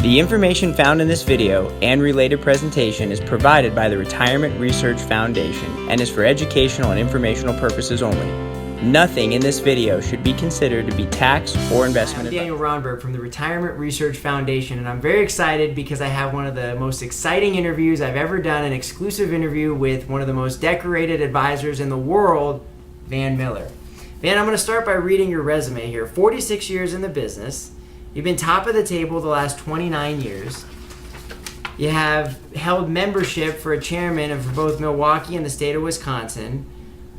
The information found in this video and related presentation is provided by the Retirement Research Foundation and is for educational and informational purposes only. Nothing in this video should be considered to be tax or investment advice. I'm Daniel Rondberg from the Retirement Research Foundation, and I'm very excited because I have one of the most exciting interviews I've ever done, an exclusive interview with one of the most decorated advisors in the world, Van Mueller. Van, I'm going to start by reading your resume here. 46 years in the business. You've been top of the table the last 29 years. You have held membership for a chairman of both Milwaukee and the state of Wisconsin.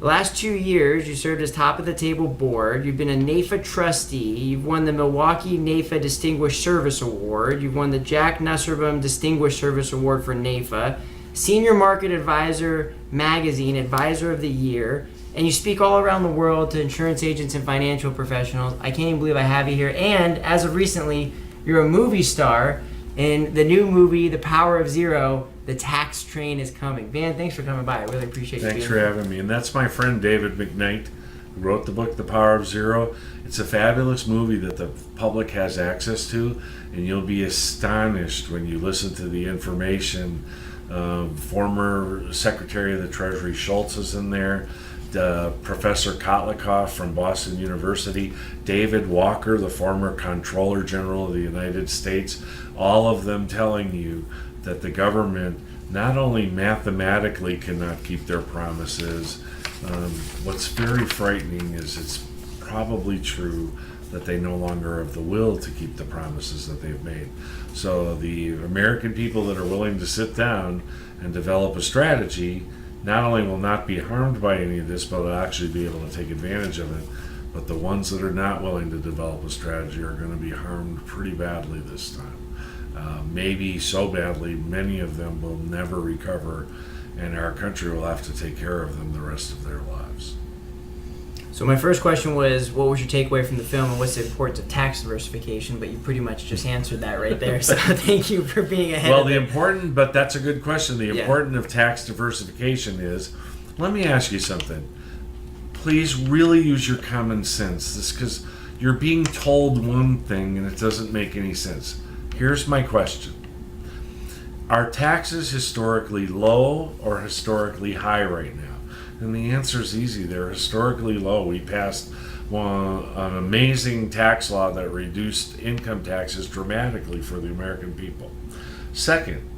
The last 2 years, you served as top of the table board. You've been a NAFA trustee. You've won the Milwaukee NAFA Distinguished Service Award. You've won the Jack Nusserbaum Distinguished Service Award for NAFA. Senior Market Advisor Magazine Advisor of the Year. And you speak all around the world to insurance agents and financial professionals. I can't even believe I have you here. And as of recently, you're a movie star in the new movie, The Power of Zero. The Tax Train is Coming. Van, thanks for coming by. I really appreciate you being here. Thanks for having me. And that's my friend David McKnight, who wrote the book, The Power of Zero. It's a fabulous movie that the public has access to, and you'll be astonished when you listen to the information. Former Secretary of the Treasury Schultz is in there. Professor Kotlikoff from Boston University, David Walker, the former Comptroller General of the United States, all of them telling you that the government not only mathematically cannot keep their promises, what's very frightening is it's probably true that they no longer have the will to keep the promises that they've made. So the American people that are willing to sit down and develop a strategy not only will not be harmed by any of this, but will actually be able to take advantage of it. But the ones that are not willing to develop a strategy are going to be harmed pretty badly this time. Maybe so badly, many of them will never recover, and our country will have to take care of them the rest of their lives. So my first question was, what was your takeaway from the film, and what's the importance of tax diversification? But you pretty much just answered that right there. So thank you for being ahead. Well, but that's a good question. The importance of tax diversification is, let me ask you something. Please really use your common sense. This because you're being told one thing and it doesn't make any sense. Here's my question. Are taxes historically low or historically high right now? And the answer is easy. They're historically low. We passed an amazing tax law that reduced income taxes dramatically for the American people. Second,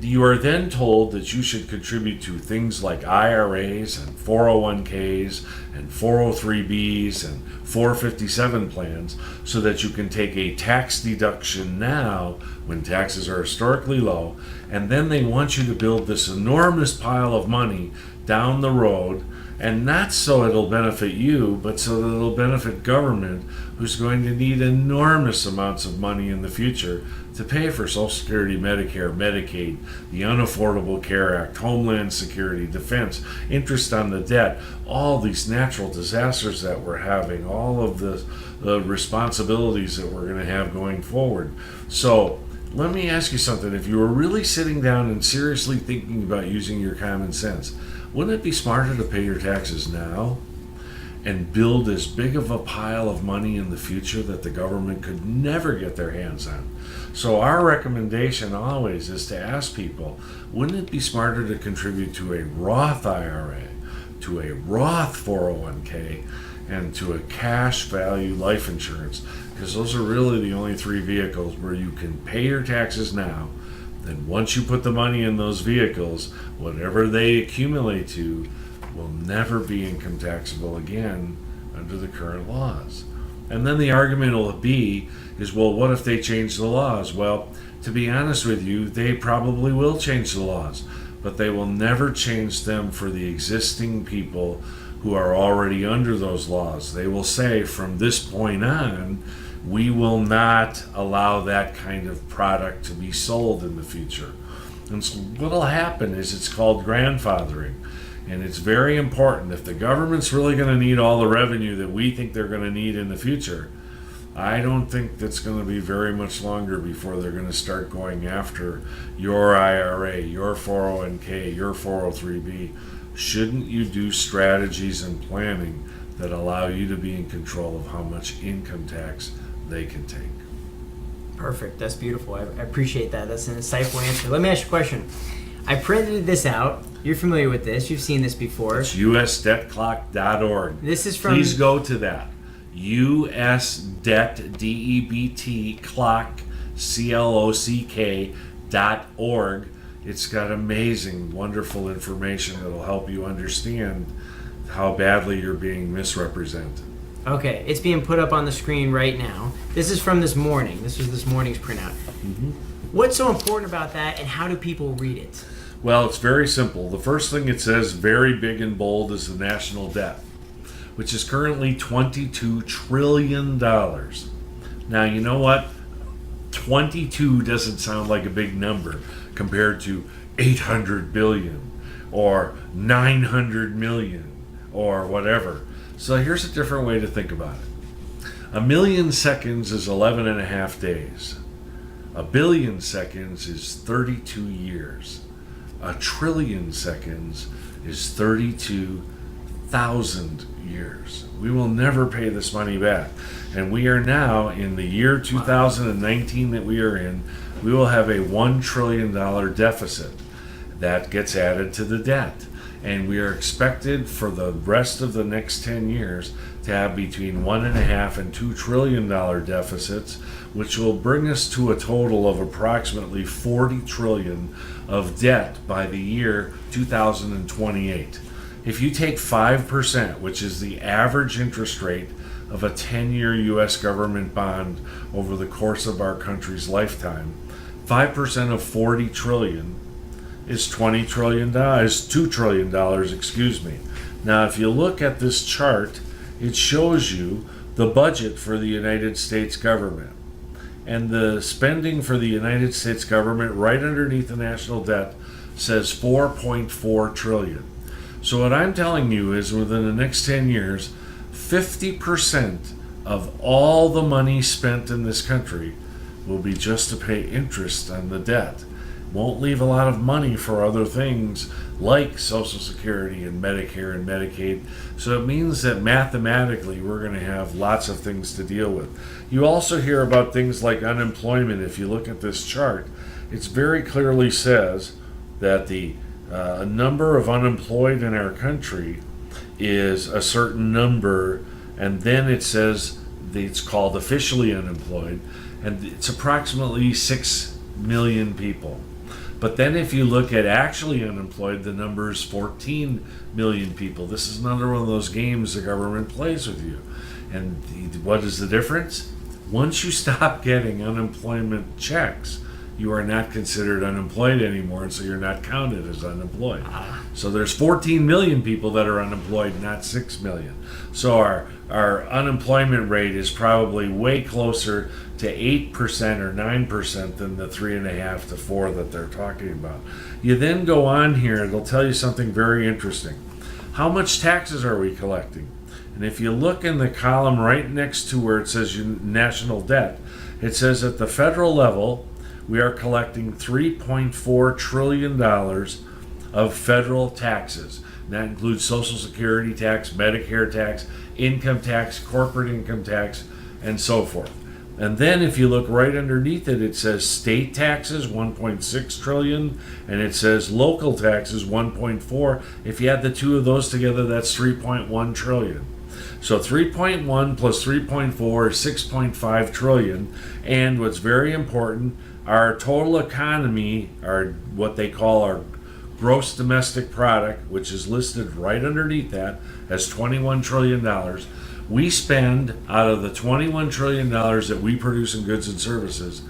you are then told that you should contribute to things like IRAs and 401ks and 403bs and 457 plans so that you can take a tax deduction now when taxes are historically low, and then they want you to build this enormous pile of money down the road, and not so it'll benefit you, but so that it'll benefit government, who's going to need enormous amounts of money in the future to pay for Social Security, Medicare, Medicaid, the Unaffordable Care Act, Homeland Security, Defense, interest on the debt, all these natural disasters that we're having, all of the responsibilities that we're going to have going forward. So let me ask you something. If you were really sitting down and seriously thinking about using your common sense, wouldn't it be smarter to pay your taxes now and build as big of a pile of money in the future that the government could never get their hands on? So our recommendation always is to ask people, wouldn't it be smarter to contribute to a Roth IRA, to a Roth 401k, and to a cash value life insurance? Because those are really the only three vehicles where you can pay your taxes now. Then once you put the money in those vehicles, whatever they accumulate to will never be income taxable again under the current laws. And then the argument will be is, well, what if they change the laws? Well, to be honest with you, they probably will change the laws, but they will never change them for the existing people who are already under those laws. They will say, from this point on, we will not allow that kind of product to be sold in the future. And so what will happen is it's called grandfathering. And it's very important. If the government's really going to need all the revenue that we think they're going to need in the future, I don't think that's going to be very much longer before they're going to start going after your IRA, your 401k, your 403b. Shouldn't you do strategies and planning that allow you to be in control of how much income tax they can take? Perfect. That's beautiful. I appreciate that. That's an insightful answer. Let me ask you a question. I printed this out. You're familiar with this. You've seen this before. It's usdebtclock.org. This is from... Please go to that. usdebt, D-E-B-T, clock, CLOCK.org. It's got amazing, wonderful information that will help you understand how badly you're being misrepresented. Okay, it's being put up on the screen right now. This is from this morning. This was this morning's printout. Mm-hmm. What's so important about that, and how do people read it? Well, it's very simple. The first thing it says, very big and bold, is the national debt, which is currently $22 trillion. Now, you know what? 22 doesn't sound like a big number compared to 800 billion or 900 million or whatever. So here's a different way to think about it. 1 million seconds is 11 and a half days. 1 billion seconds is 32 years. 1 trillion seconds is 32,000 years. We will never pay this money back. And we are now in the year 2019 that we are in, we will have a $1 trillion deficit that gets added to the debt. And we are expected for the rest of the next 10 years to have between $1.5 and $2 trillion deficits, which will bring us to a total of approximately 40 trillion of debt by the year 2028. If you take 5%, which is the average interest rate of a 10-year U.S. government bond over the course of our country's lifetime, 5% of 40 trillion is $2 trillion, excuse me. Now, if you look at this chart, it shows you the budget for the United States government. And the spending for the United States government right underneath the national debt says 4.4 trillion. So what I'm telling you is within the next 10 years, 50% of all the money spent in this country will be just to pay interest on the debt. Won't leave a lot of money for other things like Social Security and Medicare and Medicaid. So it means that mathematically we're going to have lots of things to deal with. You also hear about things like unemployment. If you look at this chart, it very clearly says that the number of unemployed in our country is a certain number, and then it says it's called officially unemployed, and it's approximately 6 million people. But then if you look at actually unemployed, the number is 14 million people. This is another one of those games the government plays with you. And what is the difference? Once you stop getting unemployment checks, you are not considered unemployed anymore, and so you're not counted as unemployed. So there's 14 million people that are unemployed, not 6 million. So our unemployment rate is probably way closer to 8% or 9% than the 3.5 to 4 that they're talking about. You then go on here, it'll tell you something very interesting. How much taxes are we collecting? And if you look in the column right next to where it says national debt, it says at the federal level, we are collecting $3.4 trillion of federal taxes. And that includes Social Security tax, Medicare tax, income tax, corporate income tax, and so forth. And then if you look right underneath it, it says state taxes, 1.6 trillion, and it says local taxes, 1.4. If you add the two of those together, that's 3.1 trillion. So 3.1 plus 3.4 is 6.5 trillion. And what's very important, our total economy, our what they call our gross domestic product, which is listed right underneath that as $21 trillion. We spend, out of the $21 trillion that we produce in goods and services,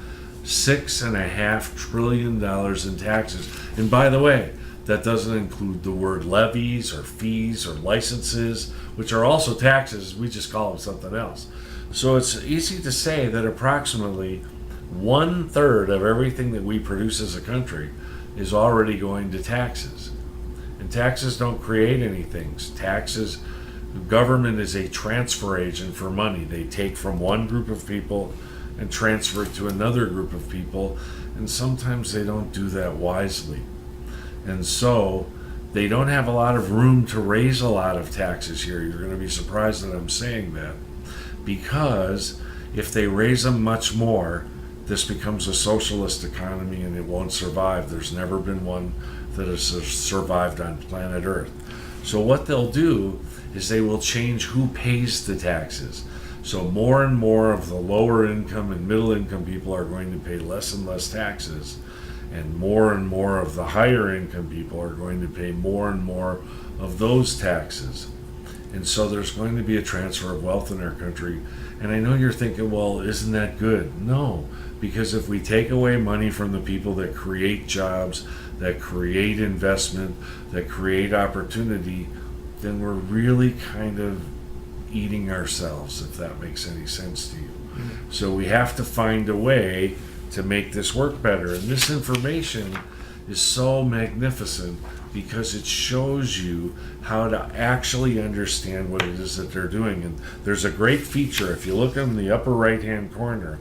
$6.5 trillion in taxes. And by the way, that doesn't include the word levies or fees or licenses, which are also taxes. We just call them something else. So it's easy to say that approximately 1/3 of everything that we produce as a country is already going to taxes. And taxes don't create anything. Taxes, government is a transfer agent for money. They take from one group of people and transfer it to another group of people, and sometimes they don't do that wisely. And so they don't have a lot of room to raise a lot of taxes here. You're going to be surprised that I'm saying that, because if they raise them much more, this becomes a socialist economy and it won't survive. There's never been one that has survived on planet Earth. So what they'll do is they will change who pays the taxes. So more and more of the lower income and middle income people are going to pay less and less taxes, and more of the higher income people are going to pay more and more of those taxes. And so there's going to be a transfer of wealth in our country. And I know you're thinking, well, isn't that good? No, because if we take away money from the people that create jobs, that create investment, that create opportunity, then we're really kind of eating ourselves, if that makes any sense to you. Mm-hmm. So we have to find a way to make this work better. And this information is so magnificent because it shows you how to actually understand what it is that they're doing. And there's a great feature. If you look in the upper right-hand corner,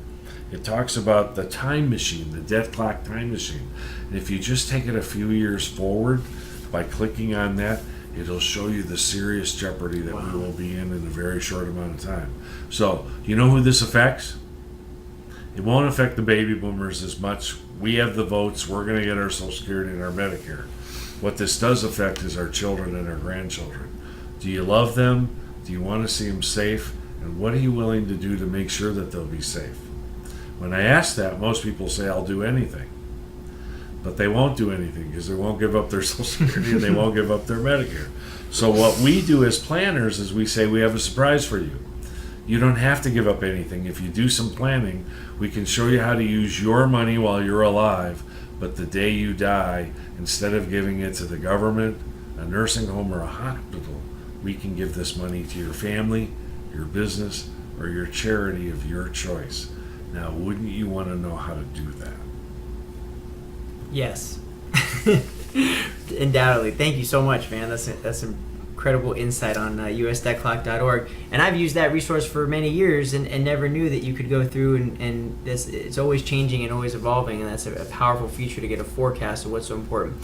it talks about the time machine, the debt clock time machine. And if you just take it a few years forward by clicking on that, it'll show you the serious jeopardy that we will be in a very short amount of time. So, you know who this affects? It won't affect the baby boomers as much. We have the votes. We're going to get our Social Security and our Medicare. What this does affect is our children and our grandchildren. Do you love them? Do you want to see them safe? And what are you willing to do to make sure that they'll be safe? When I ask that, most people say, I'll do anything. But they won't do anything because they won't give up their Social Security and they won't give up their Medicare. So what we do as planners is we say, we have a surprise for you. You don't have to give up anything. If you do some planning, we can show you how to use your money while you're alive, but the day you die, instead of giving it to the government, a nursing home, or a hospital, we can give this money to your family, your business, or your charity of your choice. Now, wouldn't you want to know how to do that? Yes. Undoubtedly. Thank you so much, man. That's some incredible insight on usdebtclock.org. And I've used that resource for many years and never knew that you could go through and this, it's always changing and always evolving, and that's a powerful feature to get a forecast of what's so important.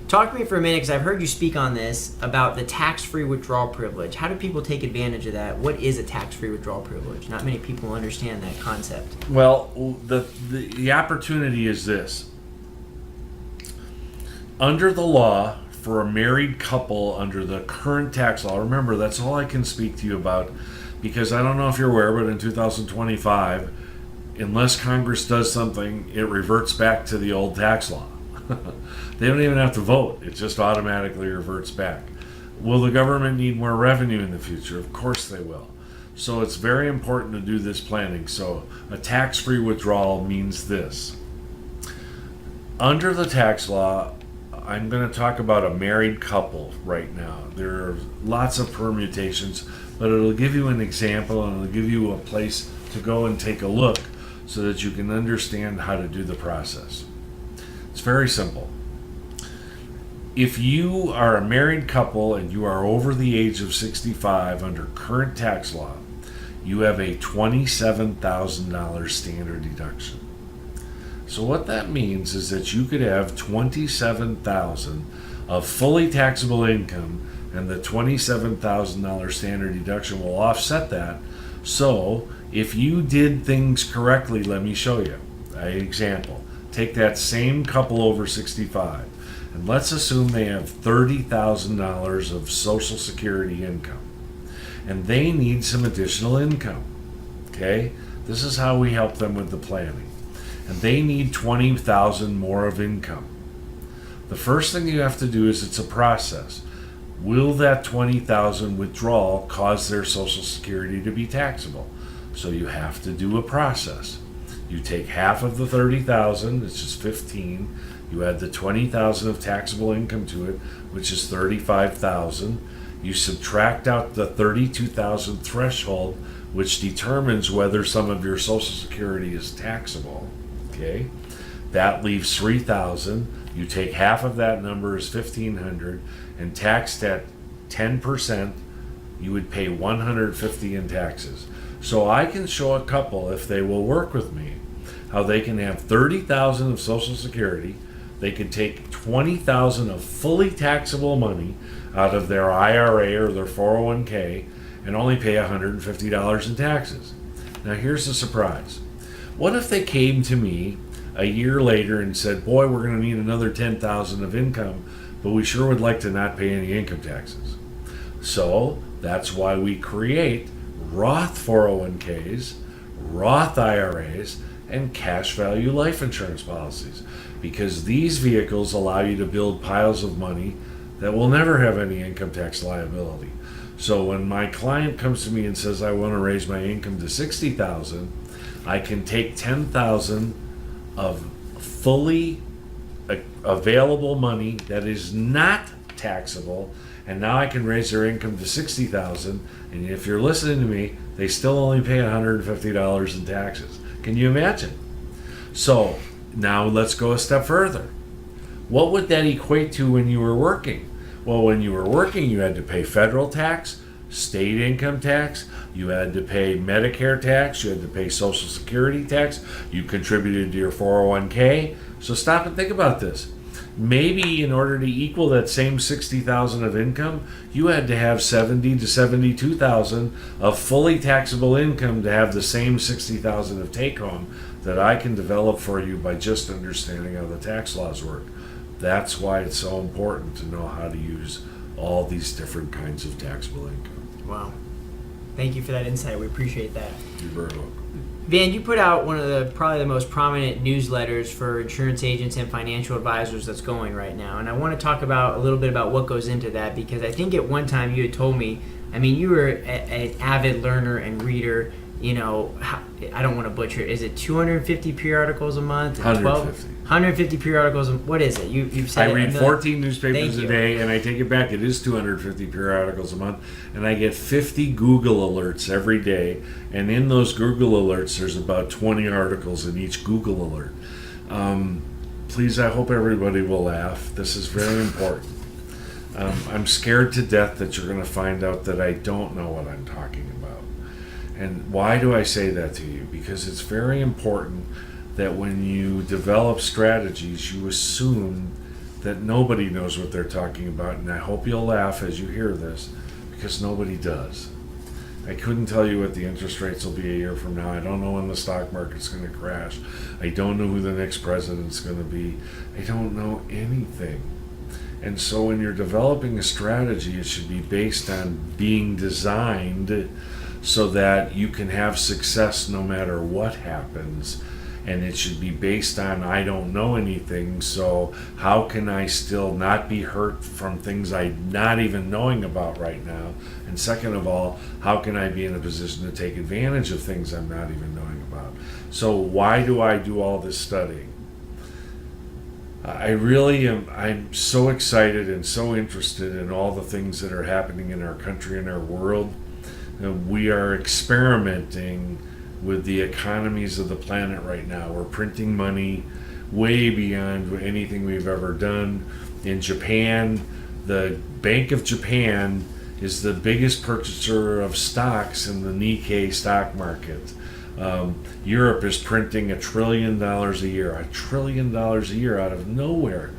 Talk to me for a minute, because I've heard you speak on this, about the tax-free withdrawal privilege. How do people take advantage of that? What is a tax-free withdrawal privilege? Not many people understand that concept. Well, the opportunity is this. Under the law, for a married couple under the current tax law, remember, that's all I can speak to you about, because I don't know if you're aware, but in 2025, unless Congress does something, it reverts back to the old tax law. They don't even have to vote. It just automatically reverts back. Will the government need more revenue in the future? Of course they will. So it's very important to do this planning. So a tax-free withdrawal means this. Under the tax law, I'm going to talk about a married couple right now. There are lots of permutations, but it'll give you an example and it'll give you a place to go and take a look so that you can understand how to do the process. It's very simple. If you are a married couple and you are over the age of 65 under current tax law, you have a $27,000 standard deduction. So what that means is that you could have $27,000 of fully taxable income, and the $27,000 standard deduction will offset that. So if you did things correctly, let me show you an example. Take that same couple over 65, and let's assume they have $30,000 of Social Security income, and they need some additional income. Okay? This is how we help them with the planning. And they need $20,000 more of income. The first thing you have to do is it's a process. Will that $20,000 withdrawal cause their Social Security to be taxable? So you have to do a process. You take half of the $30,000, it's just $15,000. You add the $20,000 of taxable income to it, which is $35,000. You subtract out the $32,000 threshold, which determines whether some of your Social Security is taxable. Okay, that leaves $3,000. You take half of that number is $1,500, and taxed at 10%, you would pay $150 in taxes. So I can show a couple, if they will work with me, how they can have $30,000 of Social Security. They can take $20,000 of fully taxable money out of their IRA or their 401k and only pay $150 in taxes. Now here's the surprise. What if they came to me a year later and said, boy, we're going to need another $10,000 of income, but we sure would like to not pay any income taxes. So that's why we create Roth 401ks, Roth IRAs, and cash value life insurance policies, because these vehicles allow you to build piles of money that will never have any income tax liability. So when my client comes to me and says, I want to raise my income to $60,000, I can take $10,000 of fully available money that is not taxable, and now I can raise their income to $60,000. And if you're listening to me, they still only pay $150 in taxes. Can you imagine? So now let's go a step further. What would that equate to when you were working? Well, when you were working, you had to pay federal tax, state income tax, you had to pay Medicare tax, you had to pay Social Security tax, you contributed to your 401k. So stop and think about this. Maybe in order to equal that same $60,000 of income, you had to have $70,000 to $72,000 of fully taxable income to have the same $60,000 of take home that I can develop for you by just understanding how the tax laws work. That's why it's so important to know how to use all these different kinds of taxable income. Wow. Thank you for that insight. We appreciate that. You're very welcome. Van, you put out one of the probably the most prominent newsletters for insurance agents and financial advisors that's going right now. And I want to talk about a little bit about what goes into that, because I think at one time you had told me, I mean, you were an avid learner and reader. You know, I don't want to butcher it. Is it 250 peer articles a month? 150. 150 peer articles. What is it? You've said I read 14 newspapers Thank a you. day, and I take it back. It is 250 peer articles a month, and I get 50 Google alerts every day. And in those Google alerts, there's about 20 articles in each Google alert. Please, I hope everybody will laugh. This is very important. I'm scared to death that you're going to find out that I don't know what I'm talking about. And why do I say that to you? Because it's very important that when you develop strategies, you assume that nobody knows what they're talking about. And I hope you'll laugh as you hear this, because nobody does. I couldn't tell you what the interest rates will be a year from now. I don't know when the stock market's going to crash. I don't know who the next president's going to be. I don't know anything. And so when you're developing a strategy, it should be based on being designed so that you can have success no matter what happens. And it should be based on, I don't know anything, so how can I still not be hurt from things I'm not even knowing about right now? And second of all, how can I be in a position to take advantage of things I'm not even knowing about? So why do I do all this studying? I really am. I'm so excited and so interested in all the things that are happening in our country and our world. We are experimenting with the economies of the planet right now. We're printing money way beyond anything we've ever done. In Japan, the Bank of Japan is the biggest purchaser of stocks in the Nikkei stock market. Europe is printing $1 trillion a year, $1 trillion a year out of nowhere.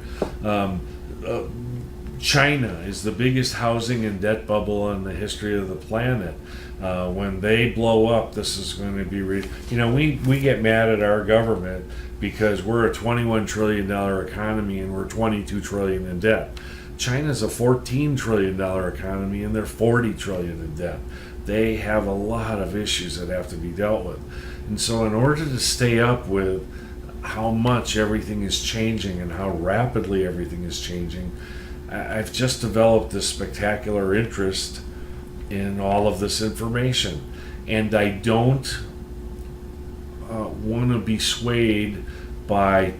China is the biggest housing and debt bubble in the history of the planet. When they blow up, this is going to be, we get mad at our government because we're a $21 trillion economy and we're $22 trillion in debt. China's a $14 trillion economy and they're $40 trillion in debt. They have a lot of issues that have to be dealt with. And so in order to stay up with how much everything is changing and how rapidly everything is changing, I've just developed this spectacular interest in all of this information. And I don't want to be swayed by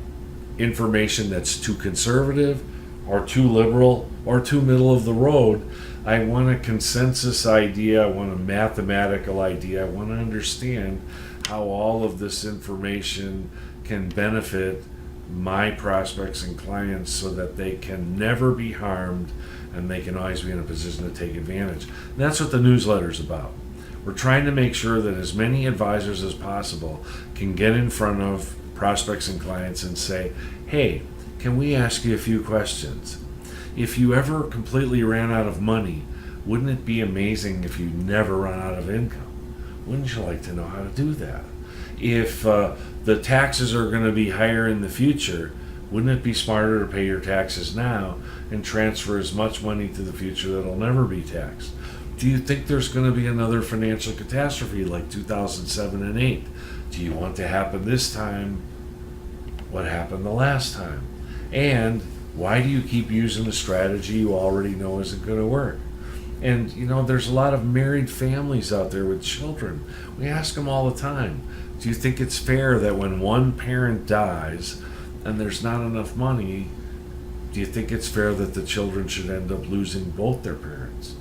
information that's too conservative or too liberal or too middle of the road. I want a consensus idea. I want a mathematical idea. I want to understand how all of this information can benefit my prospects and clients so that they can never be harmed and they can always be in a position to take advantage. And that's what the newsletter is about. We're trying to make sure that as many advisors as possible can get in front of prospects and clients and say, hey, can we ask you a few questions? If you ever completely ran out of money, wouldn't it be amazing if you never run out of income? Wouldn't you like to know how to do that? If the taxes are going to be higher in the future, wouldn't it be smarter to pay your taxes now and transfer as much money to the future that'll never be taxed? Do you think there's going to be another financial catastrophe like 2007 and 8? Do you want to happen this time what happened the last time? And why do you keep using a strategy you already know isn't going to work? And there's a lot of married families out there with children. We ask them all the time, do you think it's fair that when one parent dies and there's not enough money, do you think it's fair that the children should end up losing both their parents?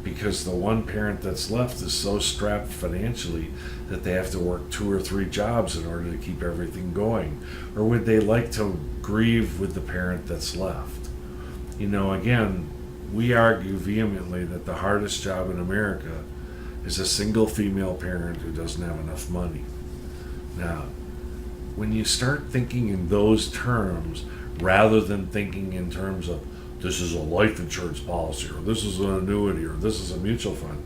Because the one parent that's left is so strapped financially that they have to work 2 or 3 jobs in order to keep everything going. Or would they like to grieve with the parent that's left? Again, we argue vehemently that the hardest job in America is a single female parent who doesn't have enough money. Now, when you start thinking in those terms, rather than thinking in terms of this is a life insurance policy, or this is an annuity, or this is a mutual fund,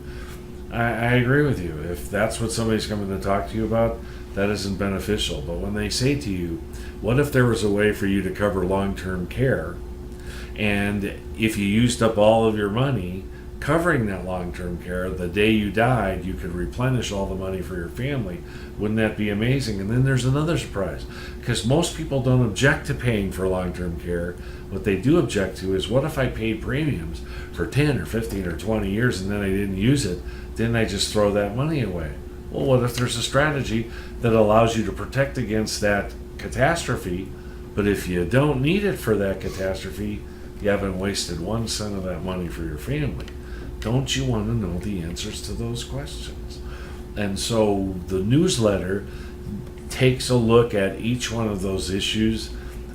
I agree with you. If that's what somebody's coming to talk to you about, that isn't beneficial. But when they say to you, what if there was a way for you to cover long-term care, and if you used up all of your money covering that long-term care, the day you died, you could replenish all the money for your family? Wouldn't that be amazing? And then there's another surprise, because most people don't object to paying for long-term care. What they do object to is, what if I paid premiums for 10 or 15 or 20 years and then I didn't use it? Didn't I just throw that money away? Well, what if there's a strategy that allows you to protect against that catastrophe, but if you don't need it for that catastrophe, you haven't wasted 1 cent of that money for your family? Don't you want to know the answers to those questions? And so the newsletter takes a look at each one of those issues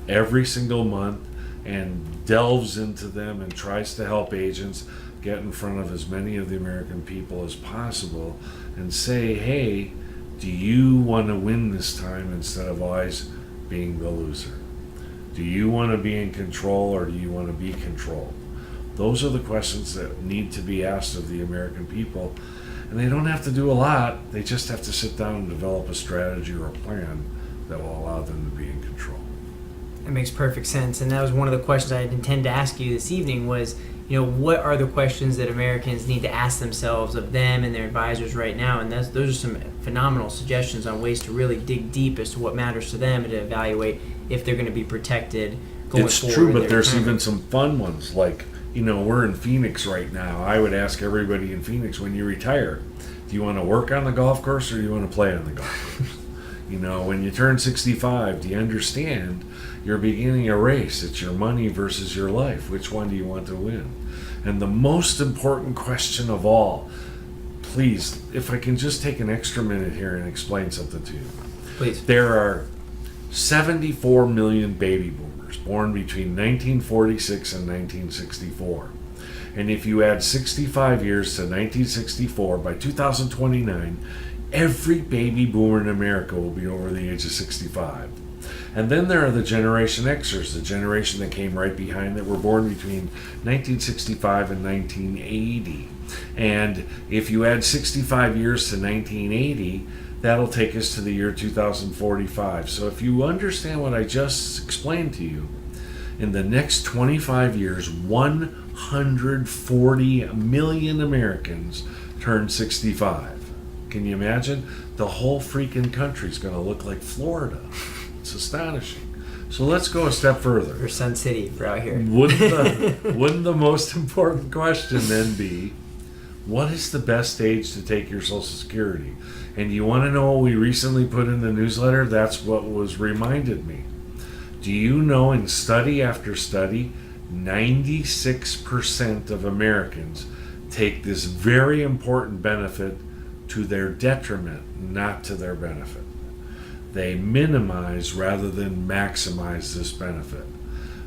every single month and delves into them and tries to help agents get in front of as many of the American people as possible and say, hey, do you want to win this time instead of always being the loser? Do you want to be in control, or do you want to be controlled? Those are the questions that need to be asked of the American people. And they don't have to do a lot. They just have to sit down and develop a strategy or a plan that will allow them to be in control. That makes perfect sense. And that was one of the questions I intend to ask you this evening was, what are the questions that Americans need to ask themselves of them and their advisors right now? And those are some phenomenal suggestions on ways to really dig deep as to what matters to them and to evaluate if they're going to be protected going forward. It's true, but there's even some fun ones like, we're in Phoenix right now. I would ask everybody in Phoenix, when you retire, do you want to work on the golf course or do you want to play on the golf course? When you turn 65, do you understand you're beginning a race? It's your money versus your life. Which one do you want to win? And the most important question of all, please, if I can just take an extra minute here and explain something to you. Please. There are 74 million baby boomers born between 1946 and 1964. And if you add 65 years to 1964, by 2029, every baby boomer in America will be over the age of 65. And then there are the Generation Xers, the generation that came right behind that were born between 1965 and 1980. And if you add 65 years to 1980, that'll take us to the year 2045. So if you understand what I just explained to you, in the next 25 years, 140 million Americans turn 65. Can you imagine? The whole freaking country's going to look like Florida. It's astonishing. So let's go a step further. Or Sun City for out here. Wouldn't the most important question then be, what is the best age to take your Social Security? And you want to know what we recently put in the newsletter? That's what was reminded me. Do you know, in study after study, 96% of Americans take this very important benefit to their detriment, not to their benefit. They minimize rather than maximize this benefit.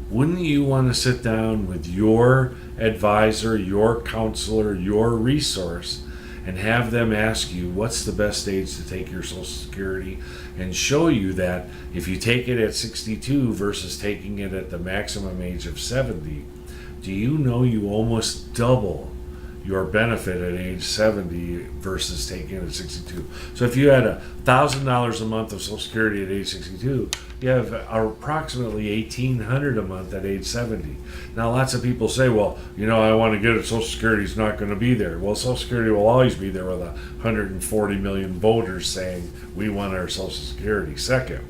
Wouldn't you want to sit down with your advisor, your counselor, your resource, and have them ask you what's the best age to take your Social Security, and show you that if you take it at 62 versus taking it at the maximum age of 70, do you know you almost double your benefit at age 70 versus taking it at 62. So if you had $1,000 a month of Social Security at age 62, you have approximately $1,800 a month at age 70. Now, lots of people say, well, I want to get it. Social Security is not going to be there. Well, Social Security will always be there with 140 million voters saying we want our Social Security. Second,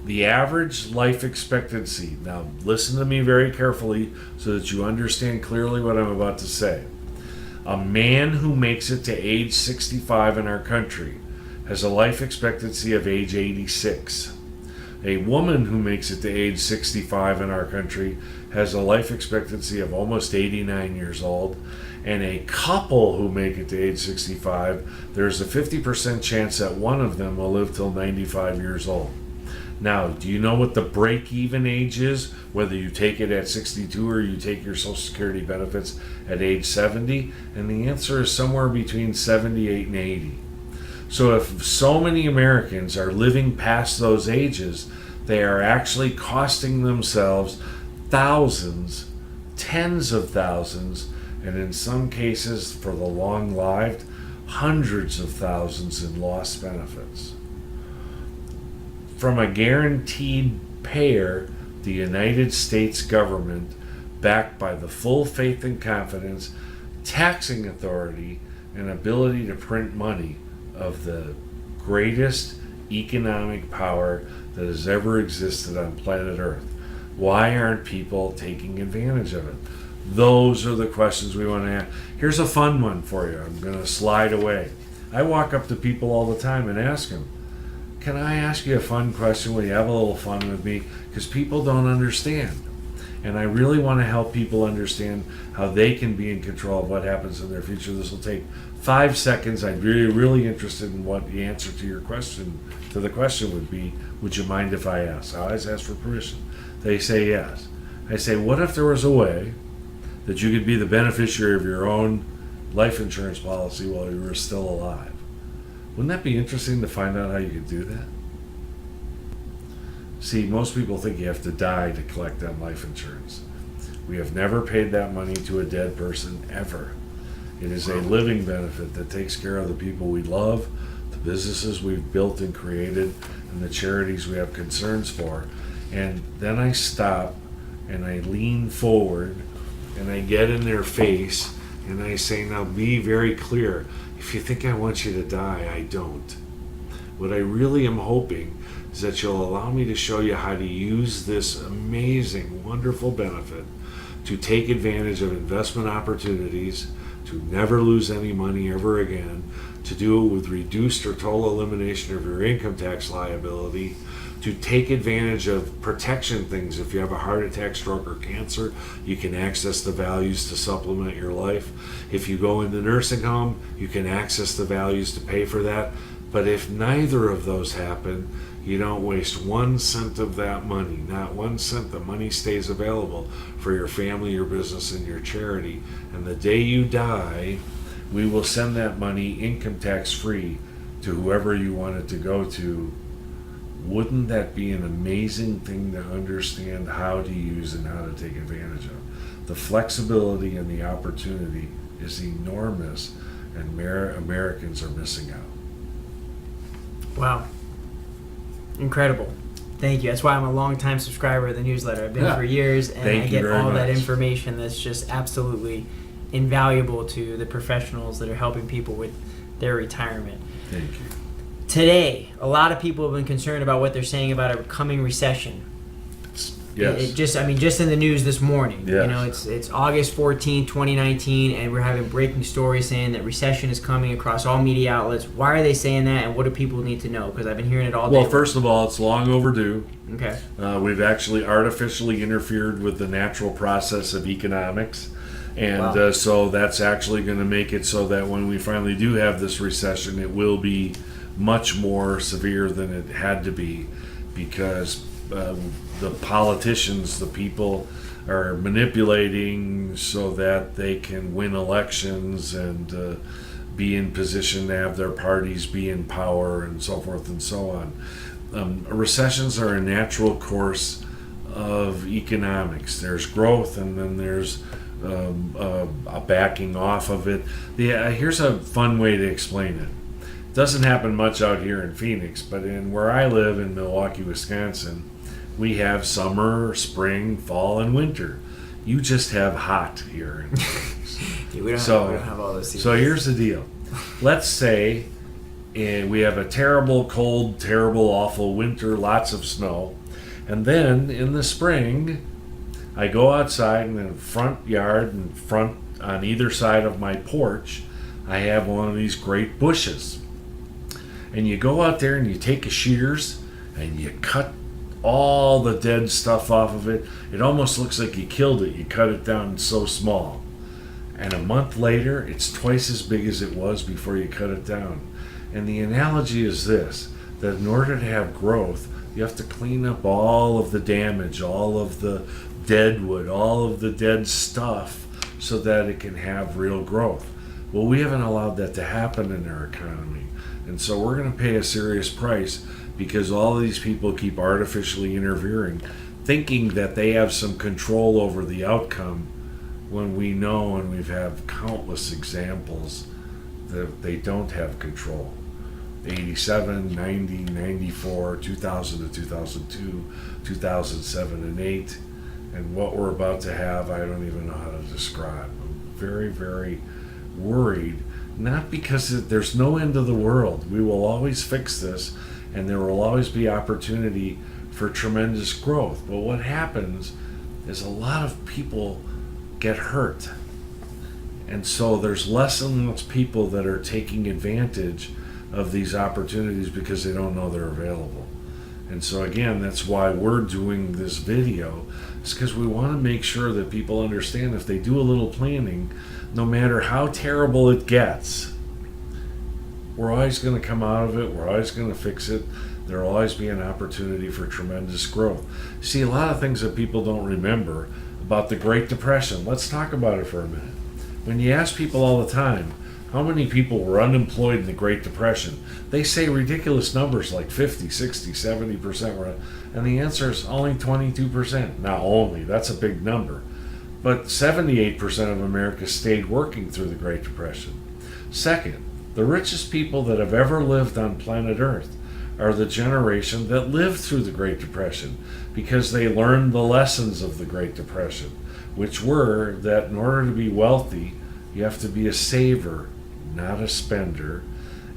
the average life expectancy. Now, listen to me very carefully so that you understand clearly what I'm about to say. A man who makes it to age 65 in our country has a life expectancy of age 86. A woman who makes it to age 65 in our country has a life expectancy of almost 89 years old. And a couple who make it to age 65, there's a 50% chance that one of them will live till 95 years old. Now, do you know what the break-even age is, whether you take it at 62 or you take your Social Security benefits at age 70? And the answer is somewhere between 78 and 80. So if so many Americans are living past those ages, they are actually costing themselves thousands, tens of thousands, and in some cases, for the long-lived, hundreds of thousands in lost benefits. From a guaranteed payer, the United States government, backed by the full faith and confidence, taxing authority, and ability to print money of the greatest economic power that has ever existed on planet Earth. Why aren't people taking advantage of it? Those are the questions we want to ask. Here's a fun one for you. I'm going to slide away. I walk up to people all the time and ask them, can I ask you a fun question? Will you have a little fun with me? Because people don't understand. And I really want to help people understand how they can be in control of what happens in their future. This will take 5 seconds. I'm really interested in what the answer to your question, to the question would be, would you mind if I ask? I always ask for permission. They say yes. I say, what if there was a way that you could be the beneficiary of your own life insurance policy while you were still alive? Wouldn't that be interesting to find out how you could do that? See, most people think you have to die to collect on life insurance. We have never paid that money to a dead person, ever. It is a living benefit that takes care of the people we love, the businesses we've built and created, and the charities we have concerns for. And then I stop and I lean forward and I get in their face and I say, now be very clear. If you think I want you to die, I don't. What I really am hoping is that you'll allow me to show you how to use this amazing, wonderful benefit to take advantage of investment opportunities, to never lose any money ever again, to do it with reduced or total elimination of your income tax liability, to take advantage of protection things. If you have a heart attack, stroke, or cancer, you can access the values to supplement your life. If you go into nursing home, you can access the values to pay for that. But if neither of those happen, you don't waste 1 cent of that money. Not 1 cent. The money stays available for your family, your business, and your charity. And the day you die, we will send that money income tax free to whoever you want it to go to. Wouldn't that be an amazing thing to understand how to use and how to take advantage of? The flexibility and the opportunity is enormous, and Americans are missing out. Wow. Incredible. Thank you. That's why I'm a long-time subscriber of the newsletter. I've been for years, and I get all that information that's just absolutely invaluable to the professionals that are helping people with their retirement. Thank you. Today, a lot of people have been concerned about what they're saying about a coming recession. Yes. Just in the news this morning. Yes. It's August 14, 2019, and we're having breaking stories saying that recession is coming across all media outlets. Why are they saying that, and what do people need to know? Because I've been hearing it all day. Well, first of all, it's long overdue. Okay. We've actually artificially interfered with the natural process of economics. And wow. So that's actually going to make it so that when we finally do have this recession, it will be much more severe than it had to be, because the politicians, the people, are manipulating so that they can win elections and be in position to have their parties be in power and so forth and so on. Recessions are a natural course of economics. There's growth and then there's a backing off of it. Here's a fun way to explain it. It doesn't happen much out here in Phoenix, but in where I live in Milwaukee, Wisconsin, we have summer, spring, fall, and winter. You just have hot here. Yeah, we don't have all those seasons. So here's the deal. Let's say we have a terrible, cold, terrible, awful winter, lots of snow. And then in the spring, I go outside in the front yard and front on either side of my porch, I have one of these great bushes. And you go out there and you take a shears and you cut all the dead stuff off of it. It almost looks like you killed it. You cut it down so small. And a month later, it's twice as big as it was before you cut it down. And the analogy is this, that in order to have growth, you have to clean up all of the damage, all of the dead wood, all of the dead stuff, so that it can have real growth. Well, we haven't allowed that to happen in our economy. And so we're going to pay a serious price because all of these people keep artificially interfering, thinking that they have some control over the outcome, when we know, and we've had countless examples, that they don't have control. 87, 90, 94, 2000 to 2002, 2007 and 8, and what we're about to have, I don't even know how to describe. I'm very, very worried, not because there's no end of the world. We will always fix this, and there will always be opportunity for tremendous growth. But what happens is a lot of people get hurt. And so there's less and less people that are taking advantage of these opportunities because they don't know they're available. And so again, that's why we're doing this video, is because we want to make sure that people understand if they do a little planning, no matter how terrible it gets, we're always going to come out of it, we're always going to fix it. There will always be an opportunity for tremendous growth. See, a lot of things that people don't remember about the Great Depression. Let's talk about it for a minute. When you ask people all the time, how many people were unemployed in the Great Depression? They say ridiculous numbers like 50, 60, 70% were, and the answer is only 22%. Not only, that's a big number, but 78% of America stayed working through the Great Depression. Second, the richest people that have ever lived on planet Earth are the generation that lived through the Great Depression, because they learned the lessons of the Great Depression, which were that in order to be wealthy, you have to be a saver, not a spender,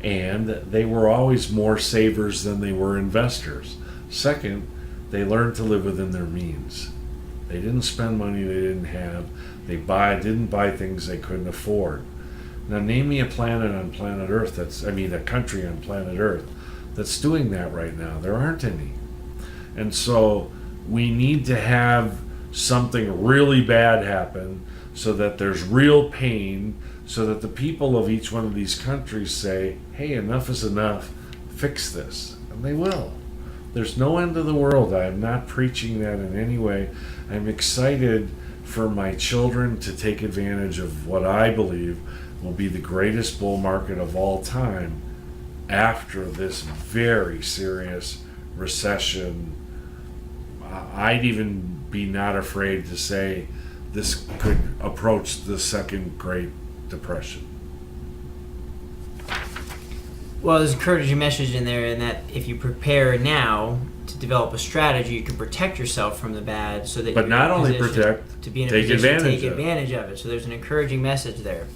and they were always more savers than they were investors. Second, they learned to live within their means. They didn't spend money they didn't have. They didn't buy things they couldn't afford. Now name me a planet on planet Earth a country on planet Earth that's doing that right now. There aren't any. And so we need to have something really bad happen so that there's real pain, so that the people of each one of these countries say, hey, enough is enough, fix this. And they will. There's no end of the world. I am not preaching that in any way. I'm excited for my children to take advantage of what I believe will be the greatest bull market of all time after this very serious recession. I'd even be not afraid to say this could approach the second Great Depression. Well, there's an encouraging message in there, in that if you prepare now to develop a strategy, you can protect yourself from the bad, so that but not only protect, to be in a take position to advantage take advantage of it. So there's an encouraging message there.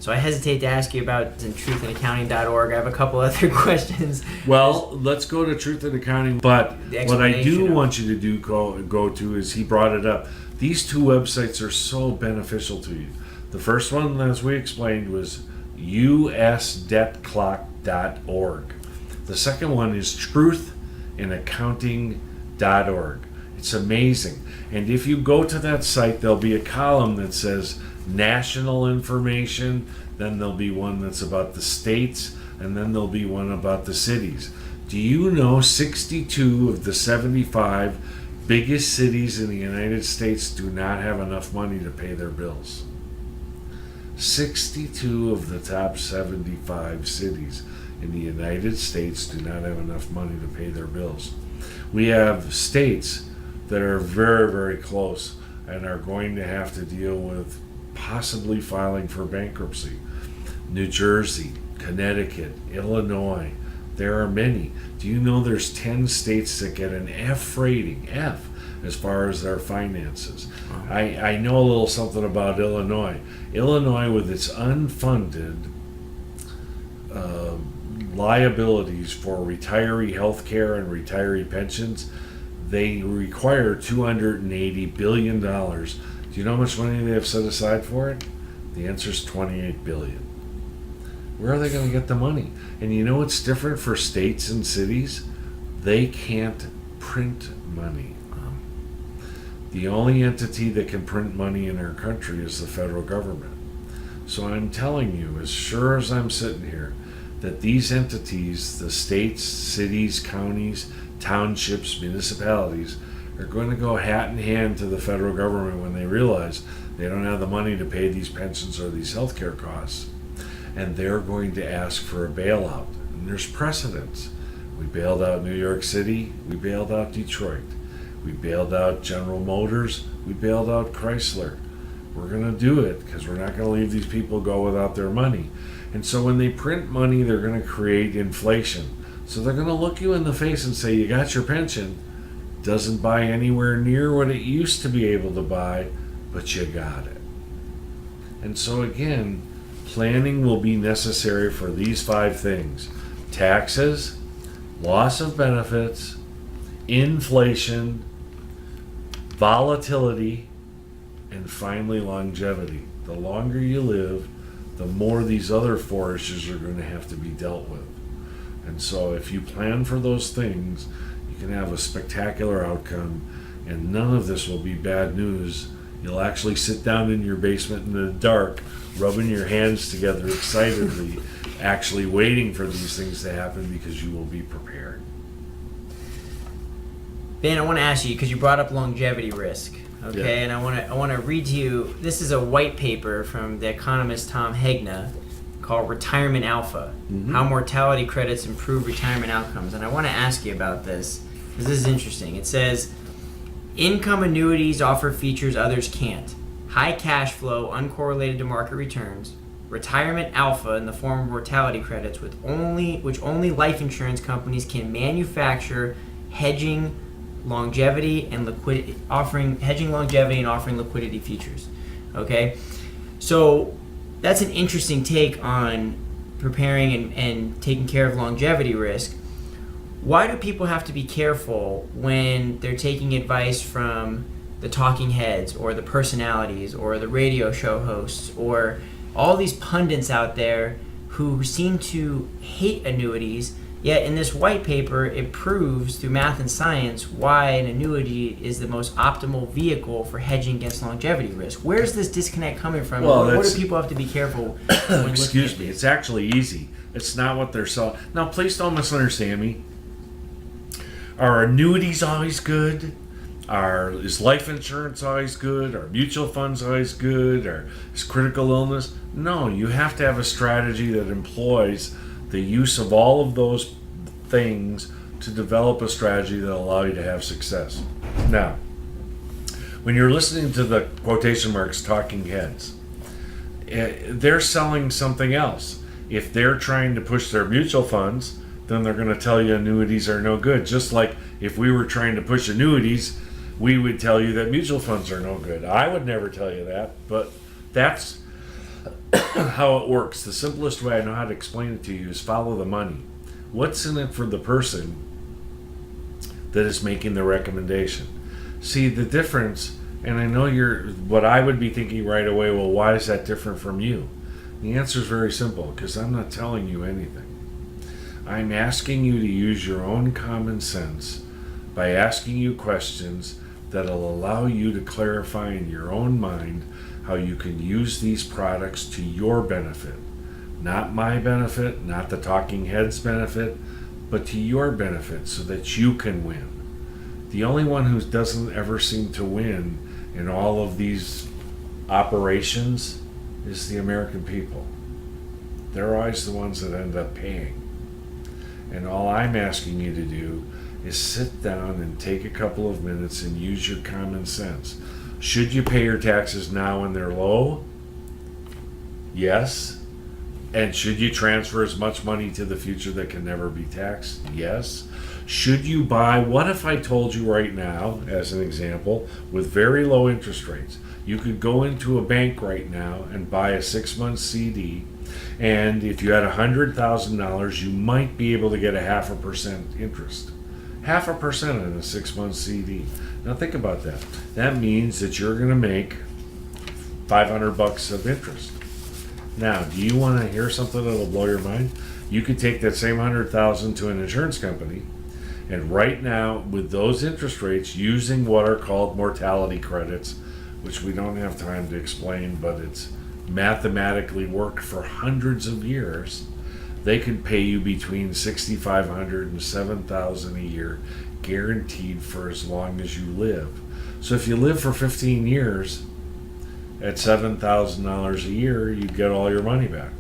So I hesitate to ask you about truthandaccounting.org. I have a couple other questions. Well, let's go to Truth and Accounting. But what I do want you to do go to is, he brought it up. These two websites are so beneficial to you. The first one, as we explained, was usdebtclock.org. The second one is truthandaccounting.org. It's amazing. And if you go to that site, there'll be a column that says national information, then there'll be one that's about the states, and then there'll be one about the cities. Do you know 62 of the 75 biggest cities in the United States do not have enough money to pay their bills? 62 of the top 75 cities in the United States do not have enough money to pay their bills. We have states that are very, very close and are going to have to deal with possibly filing for bankruptcy. New Jersey, Connecticut, Illinois, there are many. Do you know there's 10 states that get an F rating, F, as far as their finances? Wow. I know a little something about Illinois. Illinois, with its unfunded liabilities for retiree health care and retiree pensions, they require $280 billion. Do you know how much money they have set aside for it? The answer is $28 billion. Where are they going to get the money? And you know what's different for states and cities? They can't print money. The only entity that can print money in our country is the federal government. So I'm telling you, as sure as I'm sitting here, that these entities, the states, cities, counties, townships, municipalities, are going to go hat in hand to the federal government when they realize they don't have the money to pay these pensions or these healthcare costs. And they're going to ask for a bailout. And there's precedents. We bailed out New York City. We bailed out Detroit. We bailed out General Motors. We bailed out Chrysler. We're going to do it because we're not going to leave these people go without their money. And so when they print money, they're going to create inflation. So they're going to look you in the face and say, you got your pension. Doesn't buy anywhere near what it used to be able to buy, but you got it. And so again, planning will be necessary for these 5 things: taxes, loss of benefits, inflation, volatility, and finally longevity. The longer you live, the more these other 4 issues are going to have to be dealt with. And so if you plan for those things, you can have a spectacular outcome, and none of this will be bad news. You'll actually sit down in your basement in the dark, rubbing your hands together excitedly, actually waiting for these things to happen because you will be prepared. Ben, I want to ask you, because you brought up longevity risk, okay? Yeah. And I want to read to you, this is a white paper from the economist Tom Hegna called Retirement Alpha, How Mortality Credits Improve Retirement Outcomes. And I want to ask you about this, because this is interesting. It says, income annuities offer features others can't. High cash flow, uncorrelated to market returns. Retirement alpha in the form of mortality credits, which only life insurance companies can manufacture, hedging longevity and offering liquidity features. Okay, so that's an interesting take on preparing and taking care of longevity risk. Why do people have to be careful when they're taking advice from the talking heads or the personalities or the radio show hosts or all these pundits out there who seem to hate annuities, yet in this white paper it proves through math and science why an annuity is the most optimal vehicle for hedging against longevity risk? Where's this disconnect coming from? Well, what do people have to be careful when excuse me, it's actually easy. It's not what they're selling. Now, please don't misunderstand me. Are annuities always good? Is life insurance always good? Are mutual funds always good? Or is critical illness? No, you have to have a strategy that employs the use of all of those things to develop a strategy that allow you to have success. Now, when you're listening to the quotation marks talking heads, they're selling something else. If they're trying to push their mutual funds, then they're going to tell you annuities are no good. Just like if we were trying to push annuities, we would tell you that mutual funds are no good. I would never tell you that, but that's how it works. The simplest way I know how to explain it to you is follow the money. What's in it for the person that is making the recommendation? See, the difference, and I know what I would be thinking right away, well, why is that different from you? The answer is very simple, because I'm not telling you anything. I'm asking you to use your own common sense by asking you questions that'll allow you to clarify in your own mind how you can use these products to your benefit. Not my benefit, not the talking heads benefit, but to your benefit so that you can win. The only one who doesn't ever seem to win in all of these operations is the American people. They're always the ones that end up paying. And all I'm asking you to do is sit down and take a couple of minutes and use your common sense. Should you pay your taxes now when they're low? Yes. And should you transfer as much money to the future that can never be taxed? Yes. Should you buy, what if I told you right now, as an example, with very low interest rates, you could go into a bank right now and buy a 6-month CD, and if you had $100,000, you might be able to get a 0.5% interest. 0.5% on a 6-month CD. Now think about that. That means that you're going to make $500 of interest. Now, do you want to hear something that'll blow your mind? You could take that same $100,000 to an insurance company, and right now, with those interest rates, using what are called mortality credits, which we don't have time to explain, but it's mathematically worked for hundreds of years, they could pay you between $6,500 and $7,000 a year, guaranteed for as long as you live. So if you live for 15 years at $7,000 a year, you'd get all your money back.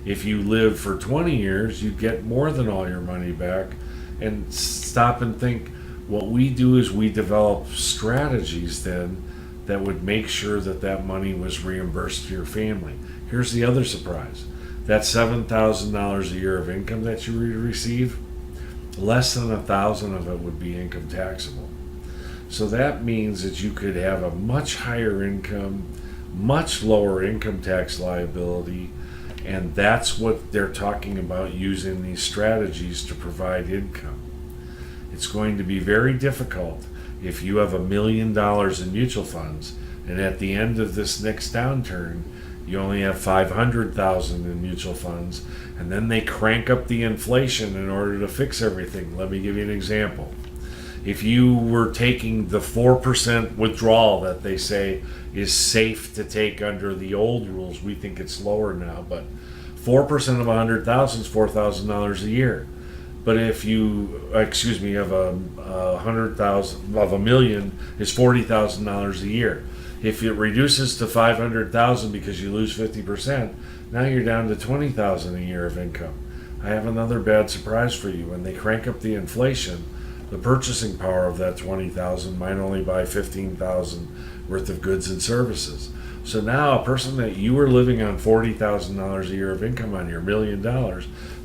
If you live for 20 years, you'd get more than all your money back. And stop and think, what we do is we develop strategies then that would make sure that that money was reimbursed to your family. Here's the other surprise. That $7,000 a year of income that you receive, less than 1,000 of it would be income taxable. So that means that you could have a much higher income, much lower income tax liability, and that's what they're talking about, using these strategies to provide income. It's going to be very difficult if you have $1 million in mutual funds, and at the end of this next downturn, you only have $500,000 in mutual funds, and then they crank up the inflation in order to fix everything. Let me give you an example. If you were taking the 4% withdrawal that they say is safe to take under the old rules, we think it's lower now, but 4% of 100,000 is $4,000 a year. But if you, of 100,000 of $1 million is $40,000 a year. If it reduces to 500,000 because you lose 50%, now you're down to 20,000 a year of income. I have another bad surprise for you. When they crank up the inflation, the purchasing power of that 20,000 might only buy 15,000 worth of goods and services. So now a person that you were living on $40,000 a year of income on your $1 million,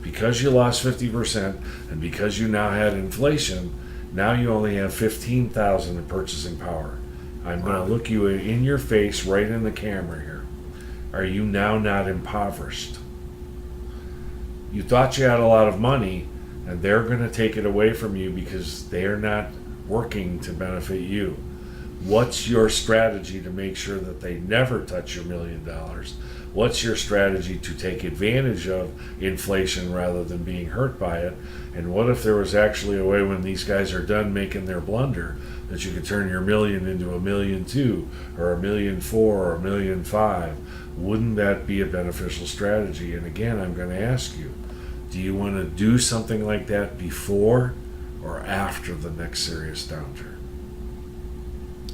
because you lost 50% and because you now had inflation, now you only have 15,000 in purchasing power. I'm going to look you in your face right in the camera here. Are you now not impoverished? You thought you had a lot of money, and they're going to take it away from you because they're not working to benefit you. What's your strategy to make sure that they never touch your $1 million? What's your strategy to take advantage of inflation rather than being hurt by it? And what if there was actually a way, when these guys are done making their blunder, that you could turn your $1 million into $1.2 million or $1.4 million or $1.5 million? Wouldn't that be a beneficial strategy? And again, I'm going to ask you, do you want to do something like that before or after the next serious downturn?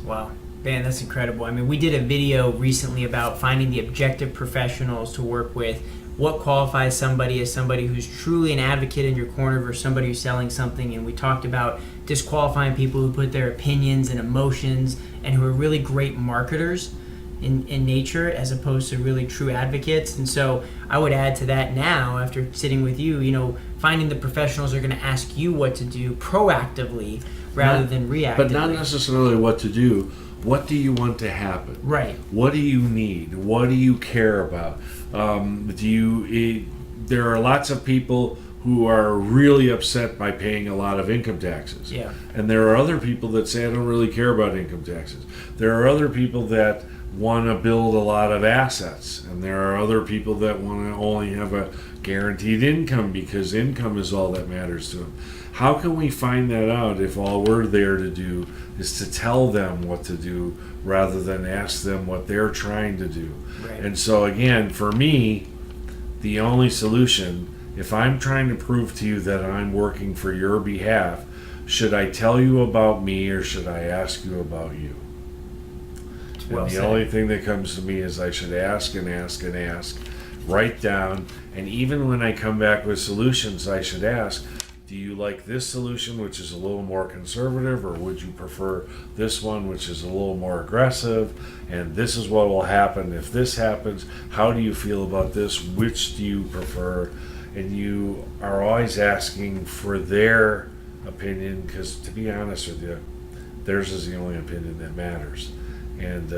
Wow. Man, that's incredible. I mean, we did a video recently about finding the objective professionals to work with. What qualifies somebody as somebody who's truly an advocate in your corner versus somebody who's selling something. And we talked about disqualifying people who put their opinions and emotions and who are really great marketers in nature as opposed to really true advocates. And so I would add to that now, after sitting with you, finding the professionals are going to ask you what to do proactively rather than reactively. But not necessarily what to do. What do you want to happen? Right. What do you need? What do you care about? There are lots of people who are really upset by paying a lot of income taxes. Yeah. And there are other people that say, I don't really care about income taxes. There are other people that want to build a lot of assets. And there are other people that want to only have a guaranteed income because income is all that matters to them. How can we find that out if all we're there to do is to tell them what to do rather than ask them what they're trying to do? Right. And so again, for me, the only solution, if I'm trying to prove to you that I'm working for your behalf, should I tell you about me or should I ask you about you? Well and the said. only thing that comes to me is I should ask and ask and ask, write down, and even when I come back with solutions, I should ask, Do you like this solution, which is a little more conservative, or would you prefer this one, which is a little more aggressive? And this is what will happen if this happens. How do you feel about this? Which do you prefer? And you are always asking for their opinion, because to be honest with you, theirs is the only opinion that matters. And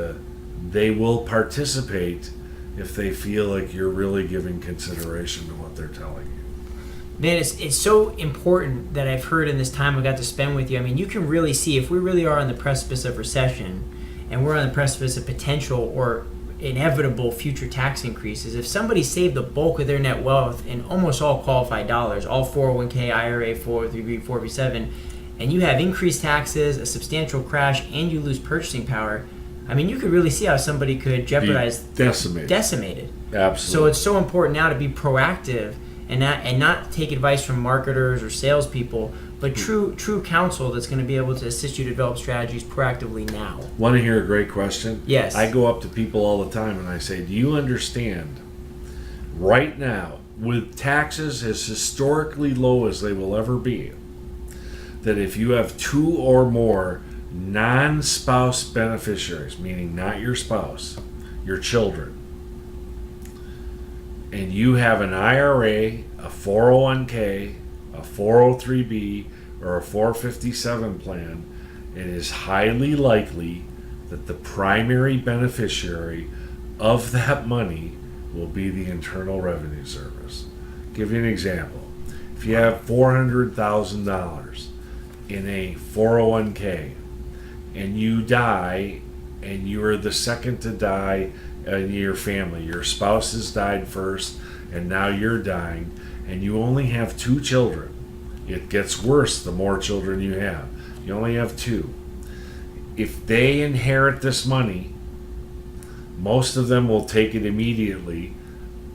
they will participate if they feel like you're really giving consideration to what they're telling you. Man, it's so important that I've heard in this time I got to spend with you. I mean, you can really see if we really are on the precipice of recession and we're on the precipice of potential or inevitable future tax increases. If somebody saved the bulk of their net wealth in almost all qualified dollars, all 401k, IRA, 403b, 4b7, and you have increased taxes, a substantial crash, and you lose purchasing power, I mean, you could really see how somebody could jeopardize decimated. Absolutely. So it's so important now to be proactive and not take advice from marketers or salespeople, but true counsel that's going to be able to assist you to develop strategies proactively now. Want to hear a great question? Yes. I go up to people all the time and I say, do you understand right now, with taxes as historically low as they will ever be, that if you have 2 or more non-spouse beneficiaries, meaning not your spouse, your children, and you have an IRA, a 401k, a 403b, or a 457 plan, it is highly likely that the primary beneficiary of that money will be the Internal Revenue Service. Give you an example. If you have $400,000 in a 401k and you die and you are the second to die in your family, your spouse has died first and now you're dying, and you only have 2 children, it gets worse the more children you have. You only have 2. If they inherit this money, most of them will take it immediately,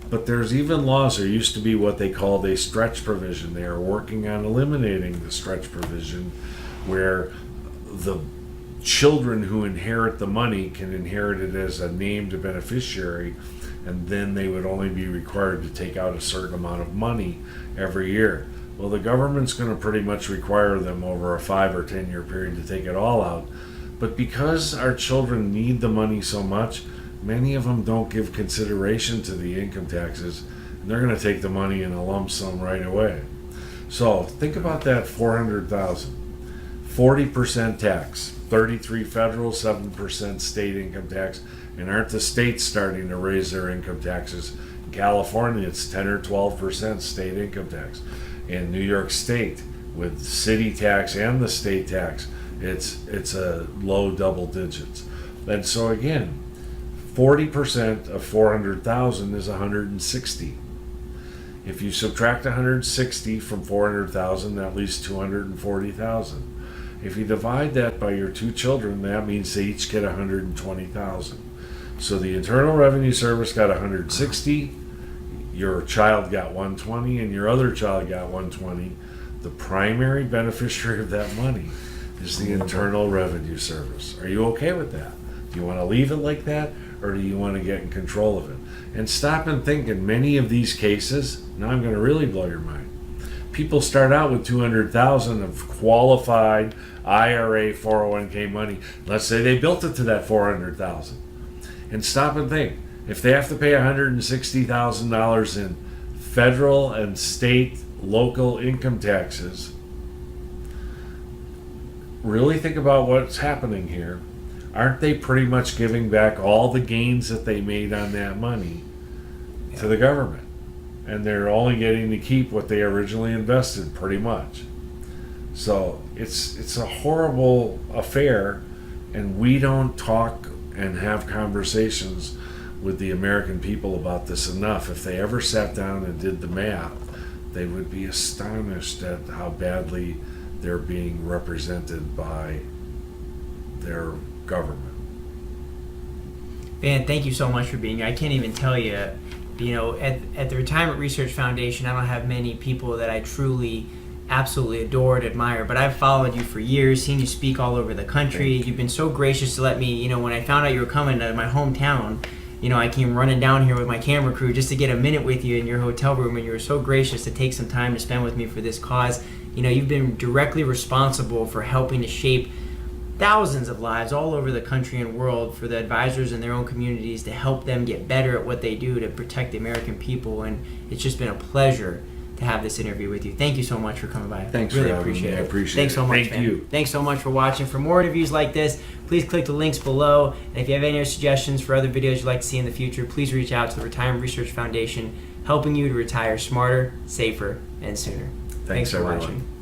but there's even laws. There used to be what they called a stretch provision. They are working on eliminating the stretch provision, where the children who inherit the money can inherit it as a named beneficiary, and then they would only be required to take out a certain amount of money every year. Well, the government's going to pretty much require them over a 5 or 10 year period to take it all out. But because our children need the money so much, many of them don't give consideration to the income taxes, and they're going to take the money in a lump sum right away. So think about that 400,000, 40% tax, 33 federal, 7% state income tax, and aren't the states starting to raise their income taxes? In California, it's 10 or 12% state income tax. In New York State, with city tax and the state tax, it's a low double digits. And so again, 40% of 400,000 is 160. If you subtract 160 from 400,000, that leaves 240,000. If you divide that by your 2 children, that means they each get 120,000. So the Internal Revenue Service got 160, your child got 120, and your other child got 120. The primary beneficiary of that money is the Internal Revenue Service. Are you okay with that? Do you want to leave it like that, or do you want to get in control of it? And stop and think, in many of these cases, now I'm going to really blow your mind. People start out with 200,000 of qualified IRA 401k money. Let's say they built it to that 400,000. And stop and think, if they have to pay $160,000 in federal and state local income taxes, really think about what's happening here. Aren't they pretty much giving back all the gains that they made on that money to the government? And they're only getting to keep what they originally invested, pretty much. So it's a horrible affair, and we don't talk and have conversations with the American people about this enough. If they ever sat down and did the math, they would be astonished at how badly they're being represented by their government. Van, thank you so much for being here. I can't even tell you, at the Retirement Research Foundation, I don't have many people that I truly, absolutely adore and admire, but I've followed you for years, seen you speak all over the country. You've been so gracious to let me, when I found out you were coming to my hometown, I came running down here with my camera crew just to get a minute with you in your hotel room, and you were so gracious to take some time to spend with me for this cause. You've been directly responsible for helping to shape thousands of lives all over the country and world for the advisors in their own communities to help them get better at what they do to protect the American people. And it's just been a pleasure to have this interview with you. Thank you so much for coming by. Thanks really for having appreciate me. it. I appreciate Thanks it. so much, Thank you. Thanks so much for watching. For more interviews like this, please click the links below. And if you have any other suggestions for other videos you'd like to see in the future, please reach out to the Retirement Research Foundation, helping you to retire smarter, safer, and sooner. Thanks for everyone. watching.